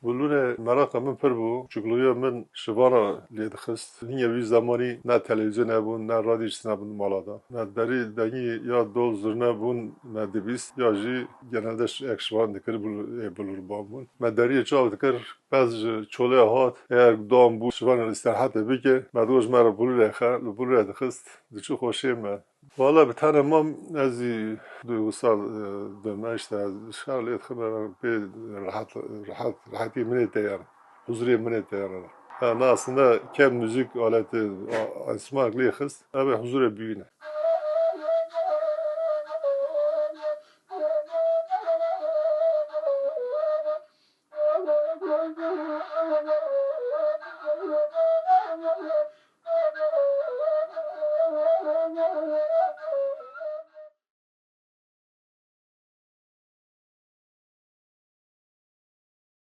بلور مراقم من پر بو چگلویا من شوارا لید خست هنیا وی زمانی نه تلویزیون نبود نه رادیوش نبود مالادا نه دری دنی یا دول زرنا بون نه دبیست یا جی genelde ekşvan dikir bulur babun. Me deriye çav dikir pez çole hat eğer doğan bu şvan istirahat bike me doz mer bulur dixist diçu hoşe me. Valla bir tane mam ezi duygusal dönme işte şarlı etkiler bir rahati minnet yani. Huzuriye minnet yani. Yani aslında kem müzik aleti asmak liyakız ama huzuriye büyüne.